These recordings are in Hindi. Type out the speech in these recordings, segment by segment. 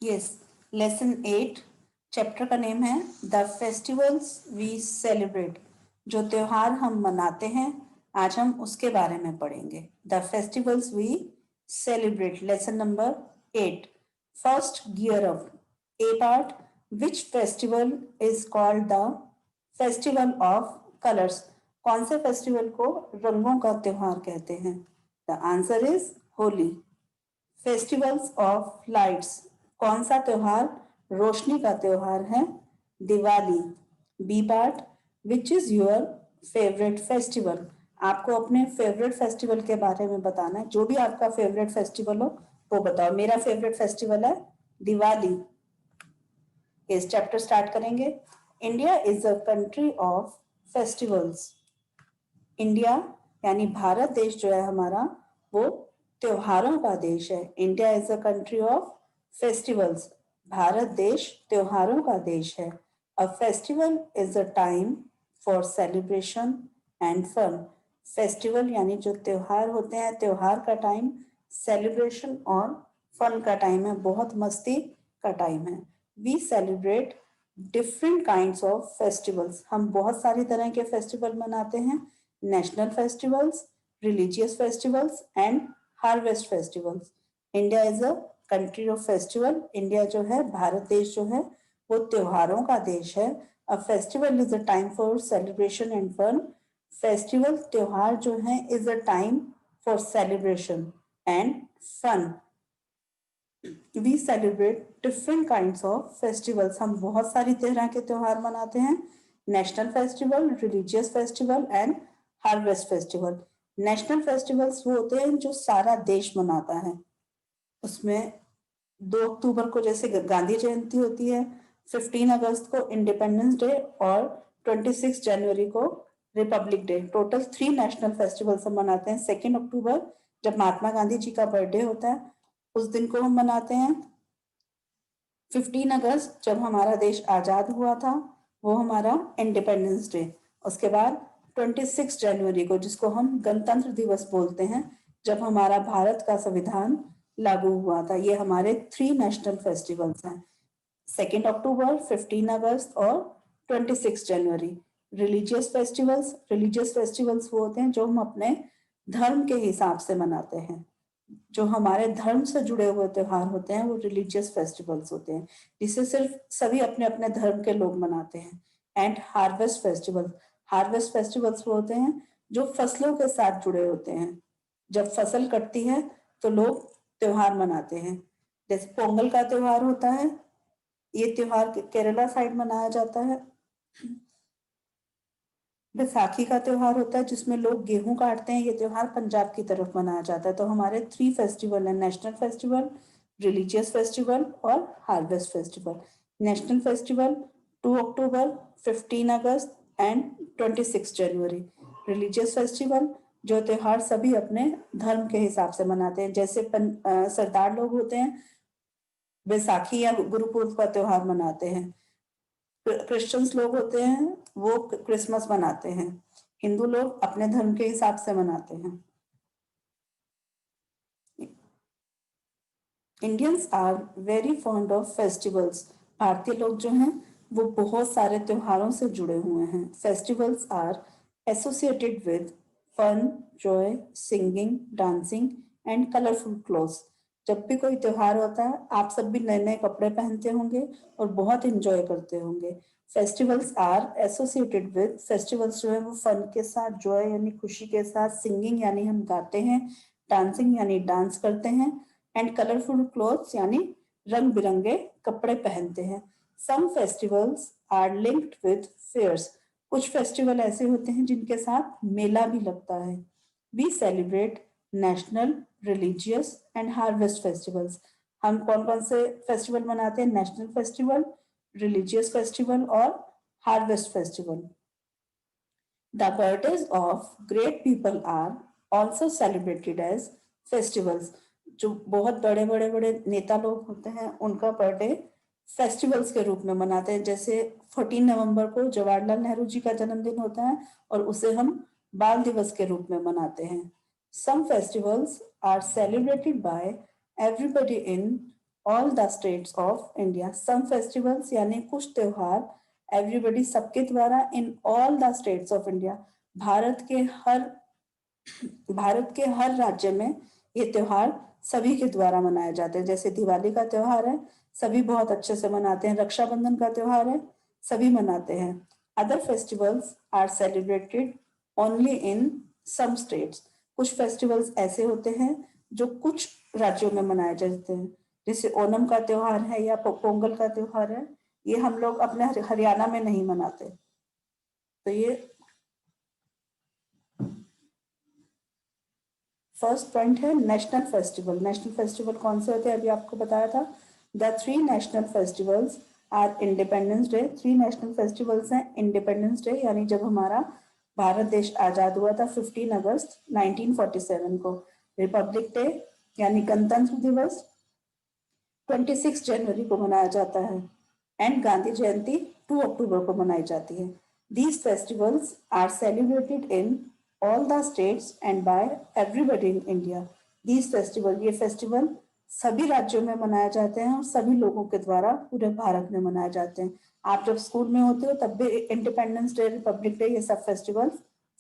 यस, लेसन 8 चैप्टर का नेम है द फेस्टिवल्स वी सेलिब्रेट। जो त्योहार हम मनाते हैं आज हम उसके बारे में पढ़ेंगे। The festivals we celebrate, lesson number 8। First gear up, A part, which festival is called the festival of colours. कौन से फेस्टिवल को रंगों का त्योहार कहते हैं? The answer is Holi. Festivals of lights, कौन सा त्योहार रोशनी का त्योहार है? Diwali. B part, which is your favourite festival. आपको अपने फेवरेट फेस्टिवल के बारे में बताना है, जो भी आपका फेवरेट फेस्टिवल हो वो बताओ। मेरा फेवरेट फेस्टिवल है दिवाली। इस चैप्टर स्टार्ट करेंगे। India is a country of festivals. India यानी भारत देश जो है हमारा, वो त्योहारों का देश है। India is a country of festivals. Bharat देश त्योहारों का देश है। A festival is a time for celebration and fun. Festival यानी जो त्योहार होते हैं, त्योहार का टाइम, सेलिब्रेशन और फन का टाइम है, बहुत मस्ती का टाइम है। We celebrate different kinds of festivals. हम बहुत सारी तरह के फेस्टिवल मनाते हैं। National festivals, religious festivals and harvest festivals. India is a country of festival. India जो है, भारत देश जो है, वो त्योहारों का देश है। A festival is a time for celebration and fun. Festival त्योहार जो है is a time for celebration and fun. We celebrate different kinds of festivals. हम बहुत सारी तरह के त्योहार मनाते हैं। National festival, religious festival and harvest festival. National festivals वो होते हैं जो सारा देश मनाता है। उसमें 2 अक्टूबर को जैसे गांधी जयंती होती है, 15 अगस्त को इंडिपेंडेंस डे और 26 जनवरी को Republic day. Total 3 national festivals हम मनाते हैं। 2 अक्टूबर जब महात्मा गांधी जी का बर्थडे होता है, उस दिन को हम मनाते हैं। 15 अगस्त जब हमारा देश आजाद हुआ था, वो हमारा इंडिपेंडेंस डे। उसके बाद 26 जनवरी को, जिसको हम गणतंत्र दिवस बोलते हैं, जब हमारा भारत का संविधान लागू हुआ था। ये हमारे 3 नेशनल फेस्टिवल्स हैं। 2 अक्टूबर, 15 अगस्त और 26 जनवरी। रिलीजियस फेस्टिवल्स वो होते हैं जो हम अपने धर्म के हिसाब से मनाते हैं। जो हमारे धर्म से जुड़े हुए त्योहार होते हैं वो रिलीजियस फेस्टिवल्स होते हैं, जिसे सिर्फ सभी अपने अपने धर्म के लोग मनाते हैं। एंड हार्वेस्ट फेस्टिवल्स वो होते हैं जो फसलों के साथ जुड़े होते हैं। जब फसल कटती है तो लोग त्योहार मनाते हैं। जैसे पोंगल का त्योहार होता है, ये त्योहार केरला साइड मनाया जाता है। बैसाखी का त्योहार होता है जिसमें लोग गेहूं काटते हैं, ये त्योहार पंजाब की तरफ मनाया जाता है। तो हमारे 3 फेस्टिवल है, नेशनल फेस्टिवल, रिलीजियस फेस्टिवल और harvest festival. National festival 2 October, 15 August and 26 January. Religious festival जो त्योहार सभी अपने धर्म के हिसाब से मनाते हैं। जैसे सरदार लोग होते हैं, बैसाखी या गुरुपूर्व का त्योहार मनाते हैं। क्रिश्चियंस लोग होते हैं, वो क्रिसमस मनाते हैं। हिंदू लोग अपने धर्म के हिसाब से मनाते हैं। Indians are very fond of festivals. भारतीय लोग जो हैं वो बहुत सारे त्योहारों से जुड़े हुए हैं। Festivals are associated with fun, joy, singing, dancing and colourful clothes. जब भी कोई त्योहार होता है आप सब भी नए नए कपड़े पहनते होंगे और बहुत इंजॉय करते होंगे। Festivals are associated with, festivals जो है वो फन के साथ, जॉय यानी खुशी के साथ, सिंगिंग यानी हम गाते हैं, डांसिंग यानी डांस करते हैं, एंड कलरफुल क्लोथ्स यानी रंग बिरंगे कपड़े पहनते हैं। Some festivals are linked with fairs. कुछ फेस्टिवल ऐसे होते हैं जिनके साथ मेला भी लगता है। We celebrate national, religious and harvest festivals. हम कौन कौन से फेस्टिवल मनाते हैं? नेशनल फेस्टिवल, रिलीजियस फेस्टिवल और harvest festival. The birthdays of great people are also celebrated as festivals. जो बहुत बड़े बड़े बड़े नेता लोग होते हैं उनका बर्थडे फेस्टिवल्स के रूप में मनाते हैं। जैसे 14 नवंबर को जवाहरलाल नेहरू जी का जन्मदिन होता है और उसे हम बाल दिवस के रूप में मनाते हैं। Some festivals are celebrated by everybody in all the states of India, some festivals यानी कुछ त्योहार, एवरीबडी सबके द्वारा, in all the states of India, Bharat के हर राज्य में ये त्योहार सभी के द्वारा मनाए जाते हैं। जैसे दिवाली का त्योहार है, सभी बहुत अच्छे से मनाते हैं। रक्षाबंधन का त्योहार है, सभी मनाते हैं। Other festivals are celebrated only in some states, कुछ फेस्टिवल्स ऐसे होते हैं जो कुछ राज्यों में मनाए जाते हैं। जैसे ओणम का त्योहार है या पोंगल का त्योहार है, ये हम लोग अपने हरियाणा में नहीं मनाते। तो ये फर्स्ट पॉइंट है नेशनल फेस्टिवल। नेशनल फेस्टिवल कौन से होते हैं, अभी आपको बताया था। The 3 national festivals are independence day. 3 national festivals हैं। इंडिपेंडेंस डे यानी जब हमारा भारत देश आजाद हुआ था 15 अगस्त 1947 को। रिपब्लिक डे यानी गणतंत्र दिवस 26 जनवरी को मनाया जाता है। एंड गांधी जयंती 2 अक्टूबर को मनाई जाती है। These festivals are celebrated in all the states and by everybody in India. These festival, ये फेस्टिवल सभी राज्यों में मनाए जाते हैं और सभी लोगों के द्वारा पूरे भारत में मनाए जाते हैं। आप जब स्कूल में होते हो तब भी इंडिपेंडेंस डे, रिपब्लिक डे, ये सब फेस्टिवल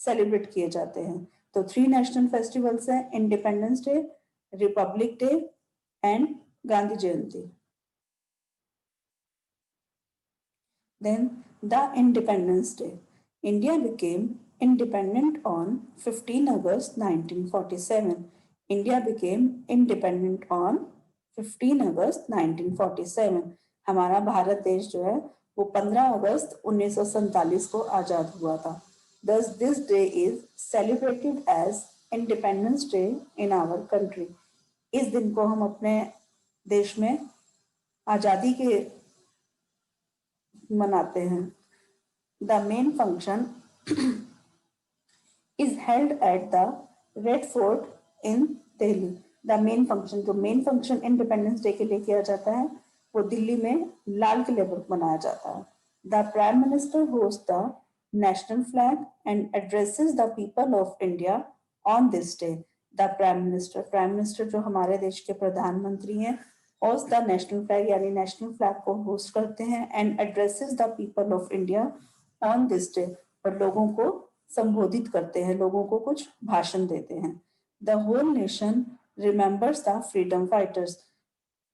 सेलिब्रेट किए जाते हैं। तो 3 नेशनल फेस्टिवल्स हैं, independence day, Republic day and Gandhi Jayanti. Then the Independence Day. India became independent on 15 August 1947. India became independent on 15 August 1947. हमारा भारत देश जो है वो 15 अगस्त 1947 को आजाद हुआ था। Thus, this day is celebrated as Independence Day in our country. इस दिन को हम अपने देश में आजादी के मनाते हैं। The main function is held at the Red Fort in Delhi. The main function, जो मेन फंक्शन इंडिपेंडेंस डे के लिए किया जाता है वो दिल्ली में लाल किले पर मनाया जाता है। The Prime Minister hosts the national flag and addresses the people of India on this day. The Prime Minister जो हमारे देश के प्रधानमंत्री हैं, host the national flag यानी नेशनल फ्लैग को होस्ट करते हैं and addresses the people of India on this day, और लोगों को संबोधित करते हैं, लोगों को कुछ भाषण देते हैं। The whole nation remembers the freedom fighters.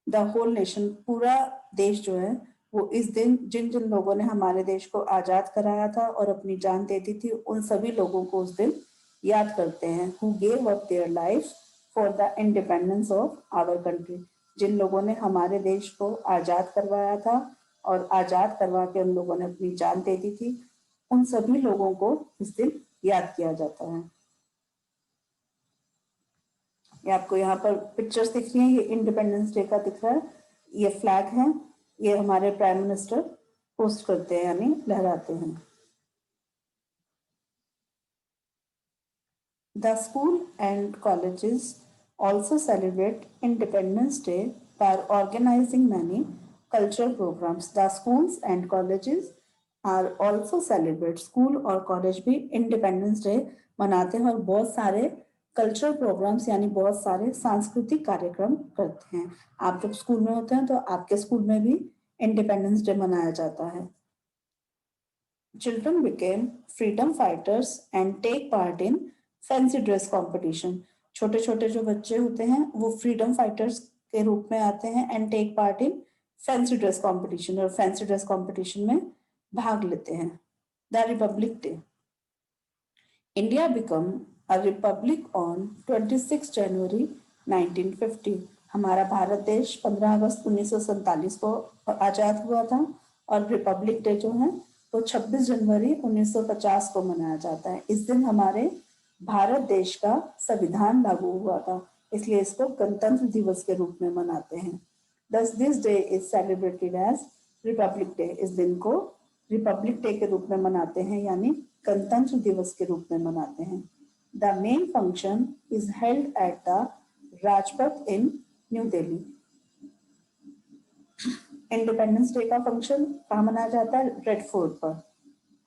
The whole nation, पूरा देश जो है वो इस दिन जिन जिन लोगों ने हमारे देश को आजाद कराया था और अपनी जान दे दी थी, उन सभी लोगों को उस दिन याद करते हैं। Who gave up their lives for the independence of our country. जिन लोगों ने हमारे देश को आजाद करवाया था और आजाद करवा के उन लोगों ने अपनी जान दे दी थी, उन सभी लोगों को इस दिन याद किया जाता है। ये आपको यहाँ पर पिक्चर्स दिख रही हैं, ये इंडिपेंडेंस डे का दिख रहा है, ये फ्लैग है, ये हमारे प्राइम मिनिस्टर पोस्ट करते हैं यानी लहराते हैं। The school and colleges also celebrate Independence Day by organizing many cultural programs. The schools and colleges are also celebrate, school और कॉलेज भी इंडिपेंडेंस डे मनाते हैं और बहुत सारे कल्चरल प्रोग्राम्स यानी बहुत सारे सांस्कृतिक कार्यक्रम करते हैं। आप जब स्कूल में होते हैं तो आपके स्कूल में भी इंडिपेंडेंस डे मनाया जाता है। Children became freedom fighters and take part in fancy dress competition. छोटे छोटे जो बच्चे होते हैं वो फ्रीडम फाइटर्स के रूप में आते हैं and take part in fancy dress competition, और फैंसी ड्रेस कंपटीशन में भाग लेते हैं। The republic day. India become a republic on 26 January 1950। हमारा भारत देश 15 अगस्त 1947 को आजाद हुआ था और रिपब्लिक डे जो है वो 26 जनवरी 1950 को मनाया जाता है। इस दिन हमारे भारत देश का संविधान लागू हुआ था, इसलिए इसको गणतंत्र दिवस के रूप में मनाते हैं। Thus, this day is celebrated as Republic Day. इस दिन को रिपब्लिक डे के रूप में मनाते हैं यानी गणतंत्र दिवस के रूप में मनाते हैं। The main function is held at the Rajpath in new Delhi. Independence day का फंक्शन कहाँ मनाया जाता है? रेड फोर्ट पर,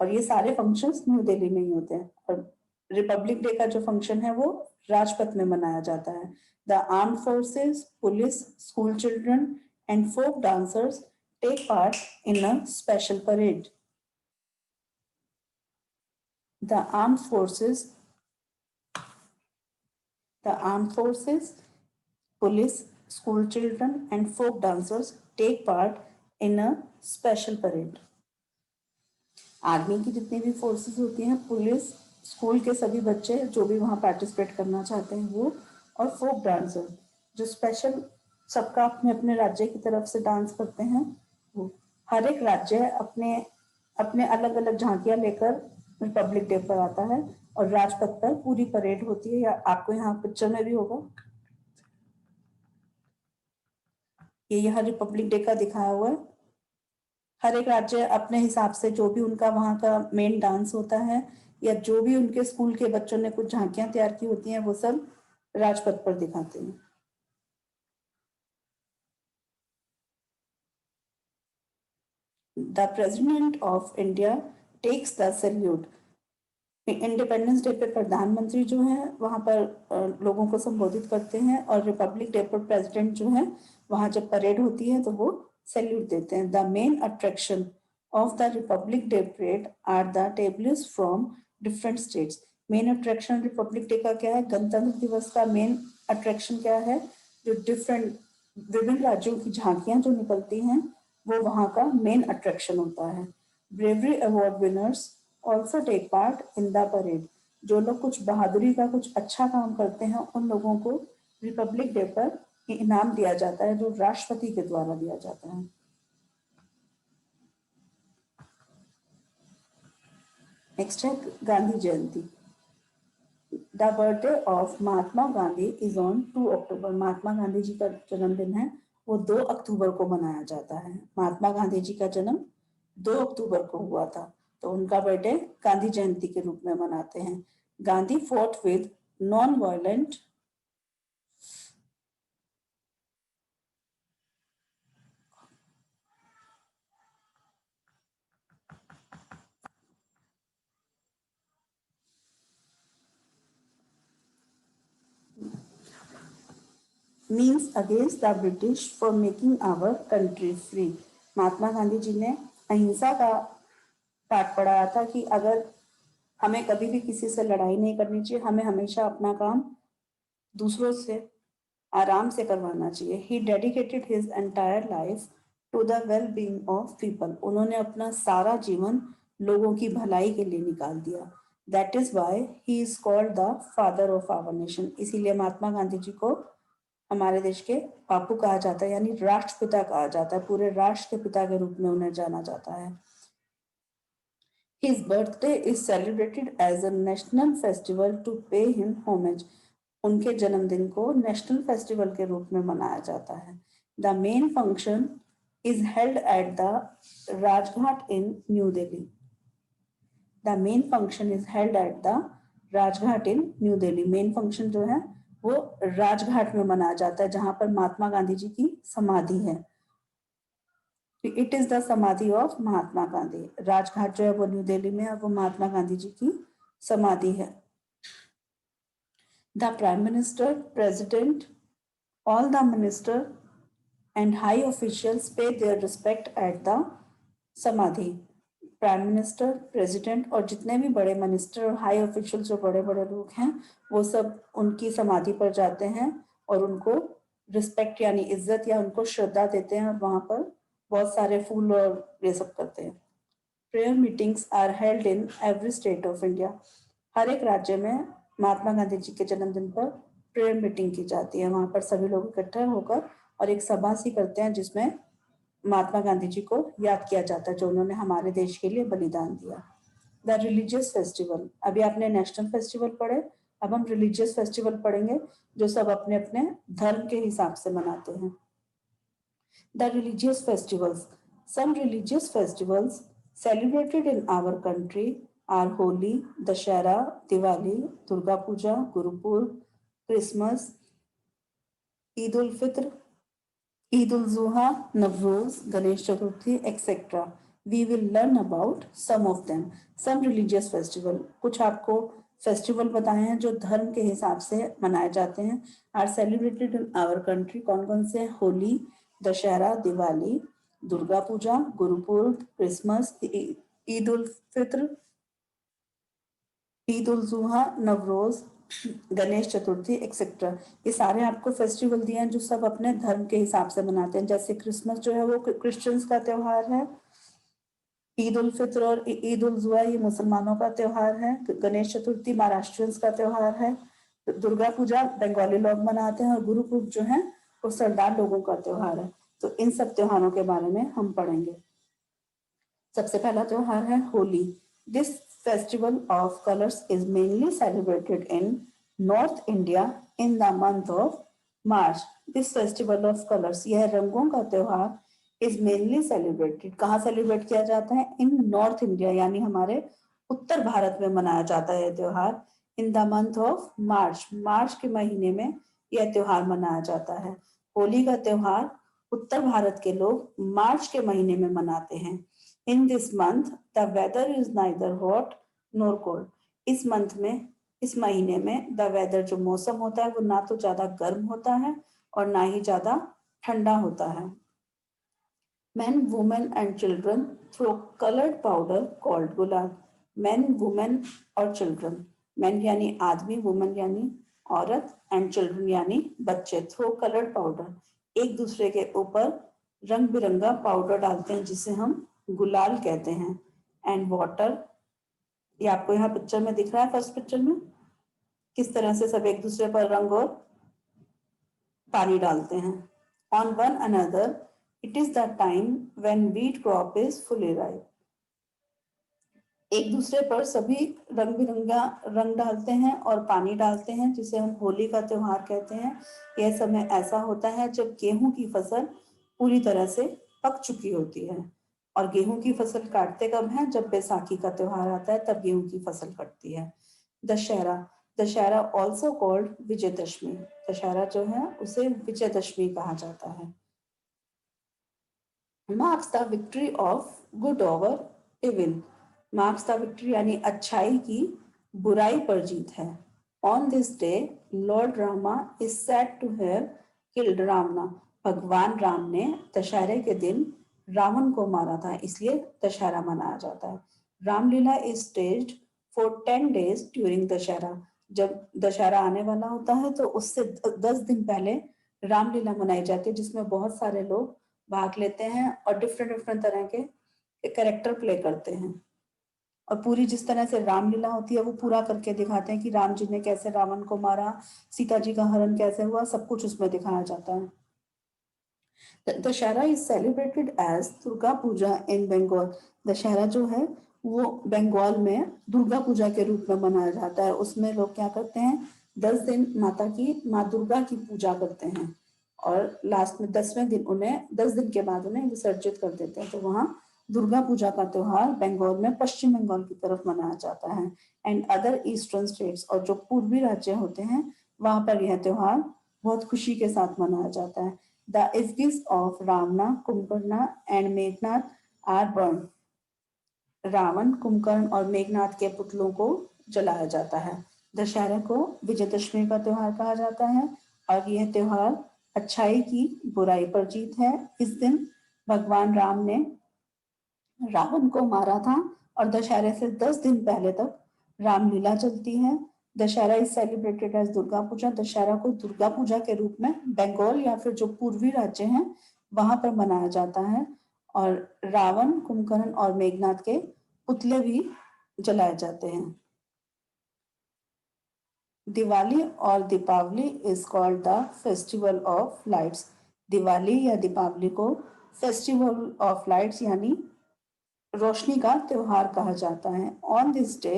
और ये सारे फंक्शंस न्यू दिल्ली में ही होते हैं। और रिपब्लिक डे का जो फंक्शन है वो राजपथ में मनाया जाता है। The armed forces, police, school children and folk dancers take part in a special parade. The armed forces, police, school children, and folk dancers take part in a special parade. Army की जितनी भी फोर्सेस होती हैं, पुलिस, स्कूल के सभी बच्चे जो भी वहाँ पार्टिसिपेट करना चाहते हैं वो, और फोक डांसर जो स्पेशल सबका अपने अपने राज्य की तरफ से डांस करते हैं वो। हर एक राज्य अपने अपने अलग अलग झांकियां लेकर रिपब्लिक डे पर आता है और राजपथ पर पूरी परेड होती है, या आपको यहाँ पिक्चर में भी होगा, ये यहाँ रिपब्लिक डे का दिखाया हुआ है। हर एक राज्य अपने हिसाब से जो भी उनका वहाँ का मेन डांस होता है, या जो भी उनके स्कूल के बच्चों ने कुछ झांकियां तैयार की होती हैं, वो सब राजपथ पर दिखाते हैं। The President of India takes the salute. Independence day पे प्रधानमंत्री जो है वहां पर लोगों को संबोधित करते हैं, और रिपब्लिक डे पर प्रेसिडेंट जो है वहां जब परेड होती है तो वो सैल्यूट देते हैं। The main attraction of the republic day parade are the tables from different states. Main attraction republic day का क्या है? गणतंत्र दिवस का मेन अट्रैक्शन क्या है? जो डिफरेंट विभिन्न राज्यों की झांकियां जो निकलती हैं वो वहां का मेन अट्रैक्शन होता है। Bravery award winners also take part in the parade. जो लोग कुछ बहादुरी का कुछ अच्छा काम करते हैं उन लोगों को रिपब्लिक डे पर इनाम दिया जाता है, जो राष्ट्रपति के द्वारा दिया जाता है। नेक्स्ट है Gandhi Jayanti. The birthday of Mahatma Gandhi is on 2 October. Mahatma Gandhi ji का जन्मदिन है वो 2 अक्टूबर को मनाया जाता है। महात्मा गांधी जी का जन्म 2 अक्टूबर को हुआ था, तो उनका बर्थडे गांधी जयंती के रूप में मनाते हैं। Gandhi fought with non violent means against the British for making our country free। महात्मा गांधी जी ने अहिंसा का पाठ पढ़ाया था कि अगर हमें कभी भी किसी से लड़ाई नहीं करनी चाहिए, हमें हमेशा अपना काम दूसरों से आराम से करवाना चाहिए। He dedicated his entire life to the well-being of people। उन्होंने अपना सारा जीवन लोगों की भलाई के लिए निकाल दिया। That is why he is called the father of our nation। इसीलिए महात्मा गांधी जी को हमारे देश के बापू कहा जाता है, यानी राष्ट्रपिता कहा जाता है। पूरे राष्ट्र के पिता के रूप में उन्हें जाना जाता है। His birthday is celebrated as a national festival to pay him homage। उनके जन्मदिन को नेशनल फेस्टिवल के रूप में मनाया जाता है। The main function is held at the Rajghat in new Delhi. The main function is held at the Rajghat in new Delhi. Main function जो है वो राजघाट में मनाया जाता है, जहां पर महात्मा गांधी जी की समाधि है। इट इज द समाधि ऑफ महात्मा गांधी। राजघाट जो है वो न्यू दिल्ली में है, वो महात्मा गांधी जी की समाधि है। The Prime Minister, President, all the minister and high officials pay their respect at the समाधि। प्राइम मिनिस्टर, प्रेसिडेंट और जितने भी बड़े मिनिस्टर और हाई ऑफिशियल जो बड़े बड़े लोग हैं वो सब उनकी समाधि पर जाते हैं और उनको रिस्पेक्ट यानी इज्जत या उनको श्रद्धा देते हैं, और वहां पर बहुत सारे फूल और ये सब करते हैं। Prayer meetings are held in every state of India. हर एक राज्य में महात्मा गांधी जी के जन्मदिन पर प्रेयर मीटिंग की जाती है। वहां पर सभी लोग इकट्ठा होकर और एक सभा सी करते हैं जिसमें महात्मा गांधी जी को याद किया जाता है जो उन्होंने हमारे देश के लिए बलिदान दिया। The religious festival. अभी आपने नेशनल फेस्टिवल पढ़े, अब हम रिलीजियस फेस्टिवल पढ़ेंगे जो सब अपने अपने धर्म के हिसाब से मनाते हैं। The religious festivals. Some religious festivals celebrated in our country are Holi, Dashera, Diwali, Durga Puja, Gurupurb, Christmas, Eid ul Fitr, Eid ul Zuha, Navroz, Ganesh Chaturthi, etc. We will learn about some of them. Some religious festival, कुछ आपको फेस्टिवल बताए हैं जो धर्म के हिसाब से मनाए जाते हैं, are celebrated in our country. कौन कौन से? Holi, Dussehra, Diwali, Durga Puja, Gurpurab, Christmas, Eid ul Fitr, Eid ul Zuha, Navroz, Ganesh Chaturthi etcetera. ये सारे आपको फेस्टिवल दिए हैं जो सब अपने धर्म के हिसाब से मनाते हैं। जैसे क्रिसमस जो है वो क्रिश्चियंस का त्योहार है, ईद उल फित्र और ईद उल जुहा ये मुसलमानों का त्योहार है, गणेश चतुर्थी महाराष्ट्रियंस का त्योहार है, दुर्गा पूजा बंगाली लोग मनाते हैं और गुरु पूर्व जो है वो सरदार लोगों का त्योहार है। तो इन सब त्योहारों के बारे में हम पढ़ेंगे। सबसे पहला त्योहार है Holi. This festival of colours is mainly celebrated in north India in the month of March. This festival of colours, यह रंगों का त्योहार, इज मेनली सेलिब्रेटेड, कहाँ सेलिब्रेट किया जाता है? इन नॉर्थ इंडिया, यानी हमारे उत्तर भारत में मनाया जाता है यह त्योहार। In the month of March, March के महीने में यह त्योहार मनाया जाता है। होली का त्योहार उत्तर भारत के लोग मार्च के महीने में मनाते हैं। In this month, the weather is neither hot nor cold. इस मंथ में, इस महीने में the weather जो मौसम होता है वो ना तो ज्यादा गर्म होता है और ना ही ज्यादा ठंडा होता है। Men, women and children throw colored powder called गुलाल। Men, women और children, men यानी आदमी, women यानी औरत and children यानी बच्चे, throw colored powder, एक दूसरे के ऊपर रंग बिरंगा पाउडर डालते हैं जिसे हम गुलाल कहते हैं। एंड वाटर, ये आपको यहाँ पिक्चर में दिख रहा है, फर्स्ट पिक्चर में किस तरह से सब एक दूसरे पर रंग और पानी डालते हैं। On one another, it is the time when wheat crop is fully ripe. एक दूसरे पर सभी रंग बिरंगा रंग डालते हैं और पानी डालते हैं, जिसे हम होली का त्योहार कहते हैं। यह समय ऐसा होता है जब गेहूं की फसल पूरी तरह से पक चुकी होती है। और गेहूं की फसल काटते कब है? जब बैसाखी का त्योहार आता है तब गेहूं की फसल कटती है। दशहरा, दशहरा ऑल्सो कॉल्ड विजयदशमी, दशहरा जो है उसे विजयदशमी कहा जाता है। Marks the victory of good over evil, marks the victory यानी अच्छाई की बुराई पर जीत है। On this day lord Rama is said to have killed Ravana, भगवान राम ने दशहरे के दिन रावण को मारा था, इसलिए दशहरा मनाया जाता है। Ramlila is staged for 10 days during Dussehra, जब दशहरा आने वाला होता है तो उससे 10 दिन पहले रामलीला मनाई जाती है, जिसमें बहुत सारे लोग भाग लेते हैं और डिफरेंट डिफरेंट तरह के कैरेक्टर प्ले करते हैं। और पूरी जिस तरह से रामलीला होती है वो पूरा करके दिखाते हैं कि राम जी ने कैसे रावण को मारा, सीता जी का हरण कैसे हुआ, सब कुछ उसमें दिखाया जाता है। Dussehra is celebrated as Durga Puja in Bengal, Dussehra जो है वो बंगाल में दुर्गा पूजा के रूप में मनाया जाता है। उसमें लोग क्या करते हैं? 10 दिन माता की, माँ दुर्गा की पूजा करते हैं और लास्ट में 10वें दिन उन्हें, 10 दिन के बाद उन्हें विसर्जित कर देते हैं। तो वहाँ दुर्गा पूजा का त्योहार बंगाल में, पश्चिम बंगाल की तरफ मनाया जाता है। एंड अदर ईस्टर्न स्टेट्स, और जो पूर्वी राज्य होते हैं वहां पर यह त्योहार बहुत खुशी के साथ मनाया जाता है। The effigies of Ravana, Kumbhkarna and Meghnad are burned. Ravan, Kumbhakarna और मेघनाथ के पुतलों को जलाया जाता है। दशहरा को विजयदशमी का त्योहार कहा जाता है और यह त्योहार अच्छाई की बुराई पर जीत है। इस दिन भगवान राम ने रावण को मारा था और दशहरे से 10 दिन पहले तक रामलीला चलती है। Dussehra is celebrated as Durga Puja, Dussehra को दुर्गा पूजा के रूप में बंगाल या फिर जो पूर्वी राज्य हैं वहां पर मनाया जाता है और रावण, कुंभकर्ण और मेघनाथ के पुतले भी जलाए जाते हैं। दिवाली और Deepavali is called the festival of lights, Diwali या दीपावली को फेस्टिवल ऑफ लाइट्स यानी रोशनी का त्योहार कहा जाता है। On this day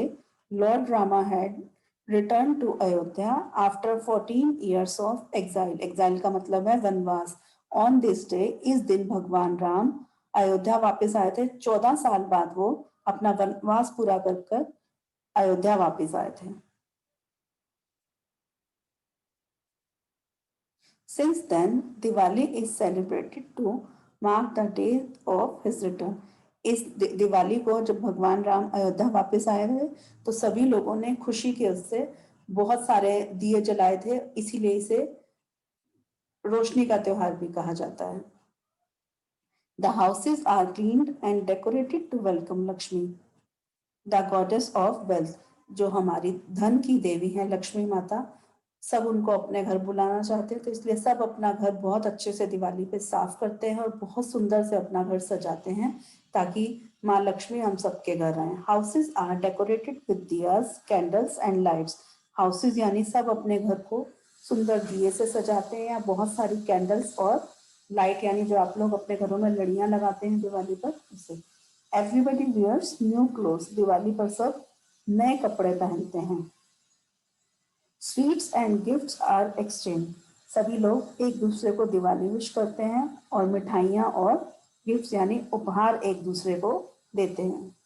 lord Rama had return to Ayodhya after 14 years of exile, exile का मतलब है वनवास। ऑन दिस डे, इस दिन भगवान राम अयोध्या वापस आए थे, 14 साल बाद वो अपना वनवास पूरा कर अयोध्या वापस आए थे। Since then, Diwali is celebrated to mark the day of his return. इस दिवाली को जब भगवान राम अयोध्या वापस आए थे तो सभी लोगों ने खुशी के उससे बहुत सारे दिए जलाए थे, इसीलिए इसे रोशनी का त्योहार भी कहा जाता है। The houses are cleaned and decorated to welcome Lakshmi, the goddess of wealth. जो हमारी धन की देवी है लक्ष्मी माता, सब उनको अपने घर बुलाना चाहते हैं, तो इसलिए सब अपना घर बहुत अच्छे से दिवाली पे साफ करते हैं और बहुत सुंदर से अपना घर सजाते हैं ताकि माँ लक्ष्मी हम सबके घर आए। Houses are decorated with diyas, candles and lights. Houses यानी सब अपने घर को सुंदर दिए से सजाते हैं या बहुत सारी कैंडल्स और लाइट यानी जो आप लोग अपने घरों में लड़ियां लगाते हैं दिवाली पर, उसे। Everybody wears new clothes. Diwali पर सब नए कपड़े पहनते हैं। Sweets and gifts are exchange. सभी लोग एक दूसरे को दिवाली विश करते हैं और मिठाइयाँ और गिफ्ट्स यानी उपहार एक दूसरे को देते हैं।